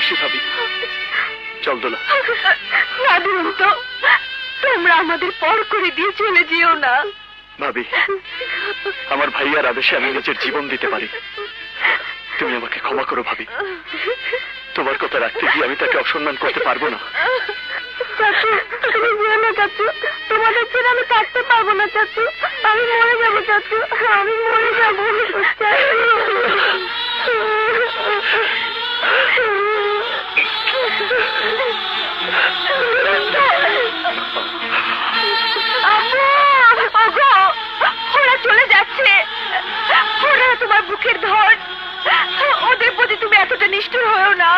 আসি ভাবি। চল দোলা। না দুরন্ত, তোমরা আমাদের পর করে দিয়ে চলে যেও না। ভাবি, আমার ভাইয়ার আদেশে আমি নিজের জীবন দিতে পারি, তুমি আমাকে ক্ষমা করো ভাবি। তোমার কথা রাখতে গিয়ে আমি তাকে অসম্মান করতে পারবো না। চাচু, তুমি যেও না চাচু, তোমাদের ছেড়ে আমি থাকতে পারবো না চাচু, আমি মরে যাবো চাচু, আমি মরে যাবো। ওরা চলে যাচ্ছে, ওরা তোমার বুকের ধর, ওদের প্রতি তুমি এতটা নিষ্ঠুর হয়েও না,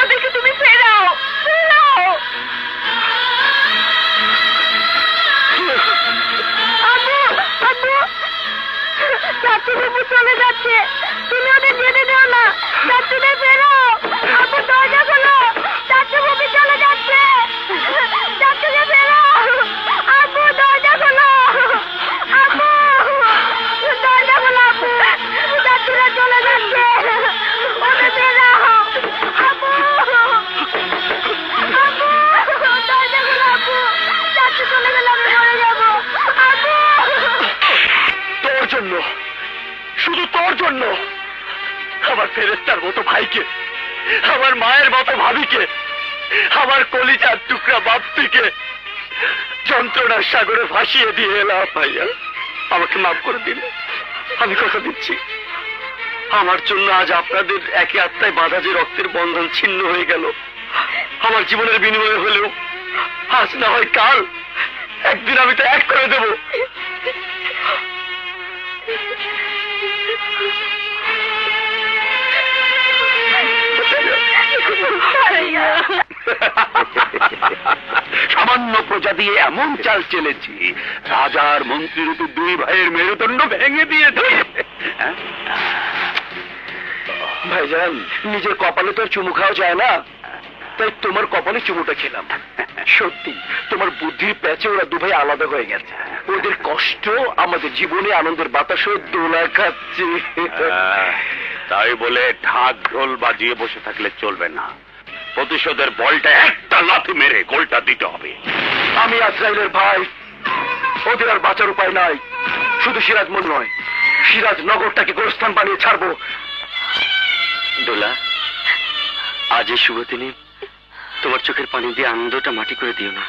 ওদেরকে তুমি ফেরাও, ফেরাও। চাচু বাবু চলে যাচ্ছে, তুমি ওদের যেতে দাও না, চাচুদের ফেরাও। আপু দরজা খোলো, চাচু বাবু চলে যাচ্ছে, চাচুকে ফেরাও। আপু দরজা খোলো, আপু দরজা খোলো, আপু চাচুরা চলে যাচ্ছে, ওদের ফেরাও। আপু, আপু দরজা খোলো, আপু চাচু চলে গেলে আমি মরে যাবো। আপু, তোর জন্য, শুধু তোর জন্য আমার ফেরেশতার মতো ভাইকে, আমার মায়ের মতো ভাবিকে, আমার কলিজার টুকরা বাপ্পিকে যন্ত্রণার সাগরে ভাসিয়ে দিয়ে এলাম। ভাইয়া, আমাকে মাফ করে দিন। আমি কথা দিচ্ছি, আমার জন্য আজ আপনাদের একে আত্মায় বাঁধা যে রক্তের বন্ধন ছিন্ন হয়ে গেল, আমার জীবনের বিনিময়ে হলেও আজ না হয় কাল একদিন আমি তো এক করে দেব। সামান্য প্রজা দিয়ে এমন চাল চেলেছি, রাজার মন্ত্রীরূপে দুই ভাইয়ের মেরুদণ্ড ভেঙে দিয়েছে। ভাইজান, নিজের কপালে তো চুমু খাওয়া যায় না, তাই তোমার কপালে চুমুটা খেলাম। সত্যি তোমার বুদ্ধির প্যাচে ওরা দু ভাই আলাদা হয়ে গেছে, ওদের কষ্ট আমাদের জীবনে আনন্দের বাতাস হয়ে দোলা খাচ্ছে। তাই বলে ঢাক ঢোল বাজিয়ে বসে থাকলে চলবে না, প্রতিশোধের বলটা একটা লাথি মেরে গোলটা দিতে হবে। আমি আজরাইলের ভাই, ওদের আর বাঁচার উপায় নাই। শুধু সিরাজমল নয়, সিরাজনগরটাকে গোরস্থান বানিয়ে ছাড়বো। দোলা, আজ এই শুভ দিনে তোমার চোখের পানি দিয়ে আনন্দটা মাটি করে দিও না।